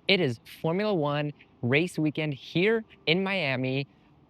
It is Formula One race weekend here in Miami.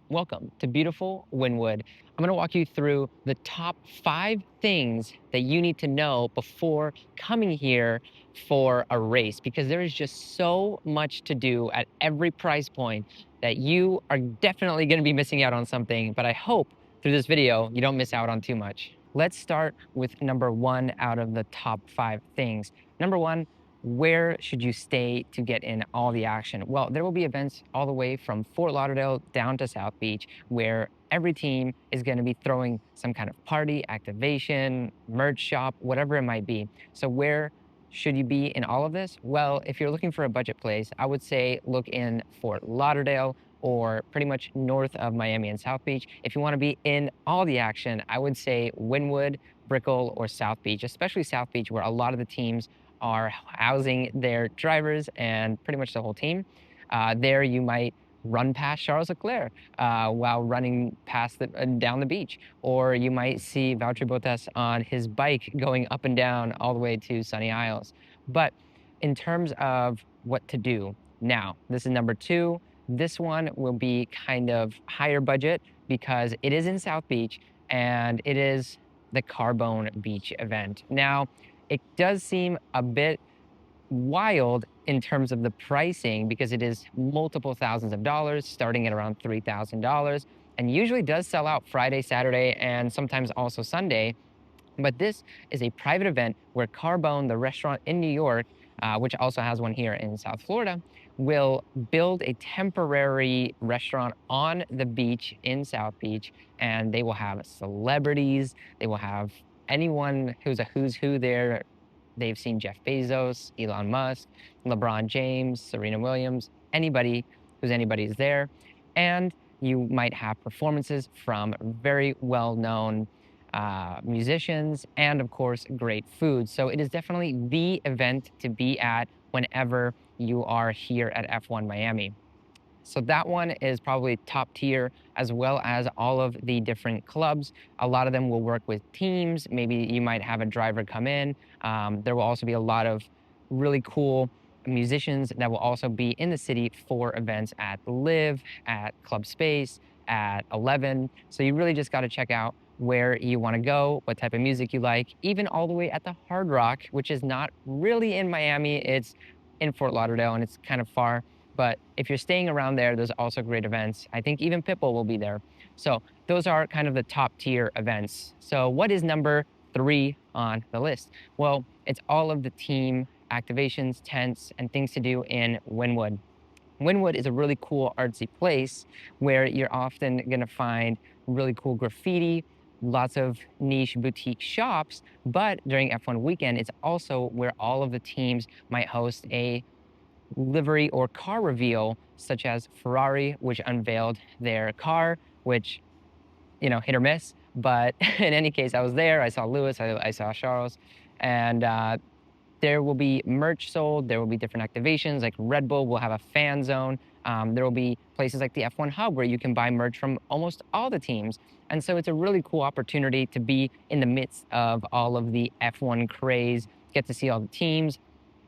Welcome to beautiful Winwood. I'm going to walk you through the top 5 things that you need to know before coming here for a race because there is just so much to do at every price point that you are definitely going to be missing out on something. But I hope through this video you don't miss out on too much. Let's start with number 1 out of the top 5 things. Number 1, where should you stay to get in all the action? Well, there will be events all the way from Fort Lauderdale down to South Beach where every team is going to be throwing some kind of party, activation, merch shop, whatever it might be. So where should you be in all of this? Well, if you're looking for a budget place, I would say look in Fort Lauderdale or pretty much north of Miami and South Beach. If you want to be in all the action, I would say Winwood, Brickell, or South Beach, especially South Beach, where a lot of the teams are housing their drivers and pretty much the whole team. There you might run past Charles Leclerc while running past down the beach, or you might see Valtteri Bottas on his bike going up and down all the way to Sunny Isles. But in terms of what to do now, this is number 2. This one will be kind of higher budget because it is in South Beach and it is the Carbone Beach event. Now, it does seem a bit wild in terms of the pricing because it is multiple thousands of dollars, starting at around $3,000, and usually does sell out Friday, Saturday, and sometimes also Sunday. But this is a private event where Carbone, the restaurant in New York, which also has one here in South Florida, will build a temporary restaurant on the beach in South Beach. And they will have celebrities, they will have anyone who's a who's who there. They've seen Jeff Bezos, Elon Musk, LeBron James, Serena Williams, anybody who's anybody's there. And you might have performances from very well-known musicians, and of course, great food. So it is definitely the event to be at whenever you are here at F1 Miami. So that one is probably top tier, as well as all of the different clubs. A lot of them will work with teams. Maybe you might have a driver come in. There will also be a lot of really cool musicians that will also be in the city for events at Live, at Club Space, at 11. So you really just got to check out where you want to go, what type of music you like, even all the way at the Hard Rock, which is not really in Miami. It's in Fort Lauderdale and it's kind of far. But if you're staying around there, there's also great events. I think even Pitbull will be there. So those are kind of the top tier events. So what is number 3 on the list? Well, it's all of the team activations, tents, and things to do in Winwood. Winwood is a really cool artsy place where you're often going to find really cool graffiti, lots of niche boutique shops, but during F1 weekend, it's also where all of the teams might host a livery or car reveal, such as Ferrari, which unveiled their car, which, hit or miss. But in any case, I was there. I saw Lewis, I saw Charles, and there will be merch sold. There will be different activations, like Red Bull will have a fan zone. There will be places like the F1 Hub where you can buy merch from almost all the teams. And so it's a really cool opportunity to be in the midst of all of the F1 craze, get to see all the teams.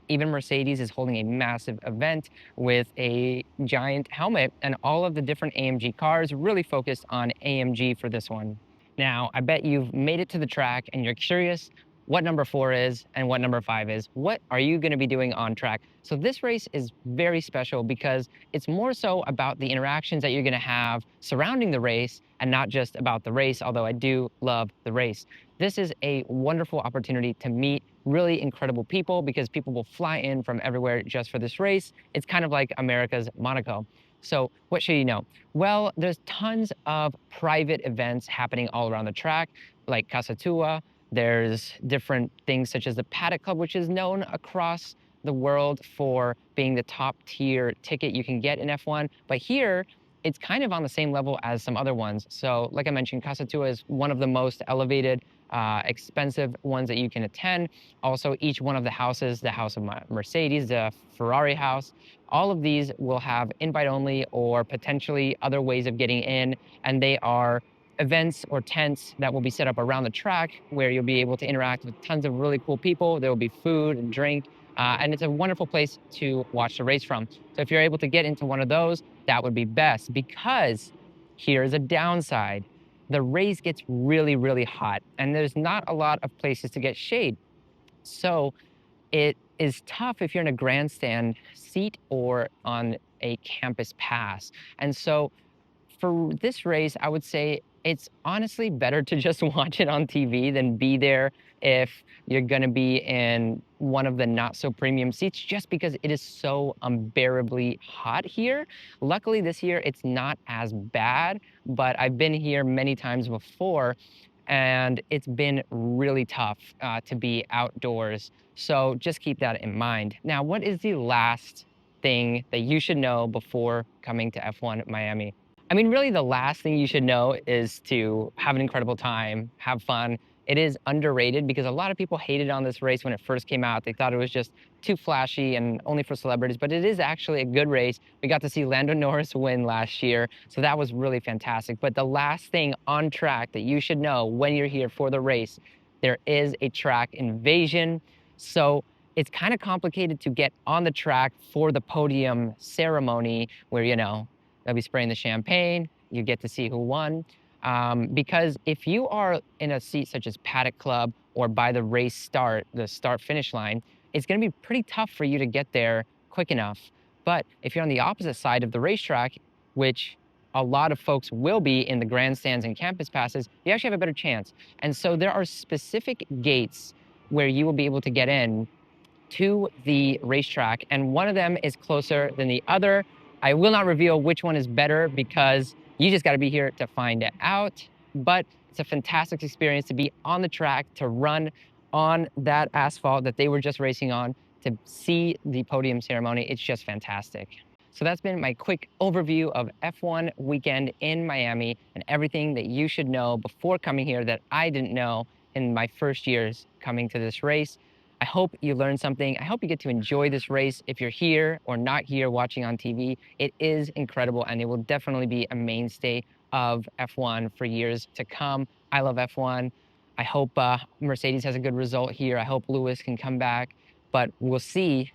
Even Mercedes is holding a massive event with a giant helmet and all of the different AMG cars, really focused on AMG for this one. Now, I bet you've made it to the track and you're curious what number 4 is and what number 5 is. What are you going to be doing on track? So this race is very special because it's more so about the interactions that you're going to have surrounding the race and not just about the race, although I do love the race. This is a wonderful opportunity to meet really incredible people because people will fly in from everywhere just for this race. It's kind of like America's Monaco. So what should you know? Well, there's tons of private events happening all around the track, like Casa Tua. There's different things such as the Paddock Club, which is known across the world for being the top tier ticket you can get in F1. But here, it's kind of on the same level as some other ones. So like I mentioned, Casa Tua is one of the most elevated, expensive ones that you can attend. Also, each one of the houses, the house of Mercedes, the Ferrari house, all of these will have invite only or potentially other ways of getting in. And they are events or tents that will be set up around the track where you'll be able to interact with tons of really cool people. There will be food and drink, And it's a wonderful place to watch the race from. So if you're able to get into one of those, that would be best, because here's a downside. The race gets really, really hot, and there's not a lot of places to get shade. So it is tough if you're in a grandstand seat or on a campus pass. And so for this race, I would say it's honestly better to just watch it on TV than be there if you're going to be in one of the not so premium seats, just because it is so unbearably hot here. Luckily, this year it's not as bad, but I've been here many times before and it's been really tough to be outdoors. So just keep that in mind. Now, what is the last thing that you should know before coming to F1 Miami? I mean, really, the last thing you should know is to have an incredible time, have fun. It is underrated because a lot of people hated on this race when it first came out. They thought it was just too flashy and only for celebrities, but it is actually a good race. We got to see Lando Norris win last year, so that was really fantastic. But the last thing on track that you should know when you're here for the race, there is a track invasion. So it's kind of complicated to get on the track for the podium ceremony where, they'll be spraying the champagne. You get to see who won. Because if you are in a seat such as Paddock Club or by the race start, the start finish line, it's going to be pretty tough for you to get there quick enough. But if you're on the opposite side of the racetrack, which a lot of folks will be in the grandstands and campus passes, you actually have a better chance. And so there are specific gates where you will be able to get in to the racetrack, and one of them is closer than the other. I will not reveal which one is better because you just got to be here to find it out. But it's a fantastic experience to be on the track, to run on that asphalt that they were just racing on, to see the podium ceremony. It's just fantastic. So that's been my quick overview of F1 weekend in Miami and everything that you should know before coming here that I didn't know in my first years coming to this race. I hope you learned something. I hope you get to enjoy this race. If you're here or not here watching on TV, it is incredible and it will definitely be a mainstay of F1 for years to come. I love F1. I hope Mercedes has a good result here. I hope Lewis can come back, but we'll see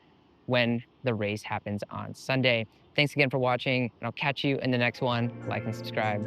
when the race happens on Sunday. Thanks again for watching, and I'll catch you in the next one. Like and subscribe.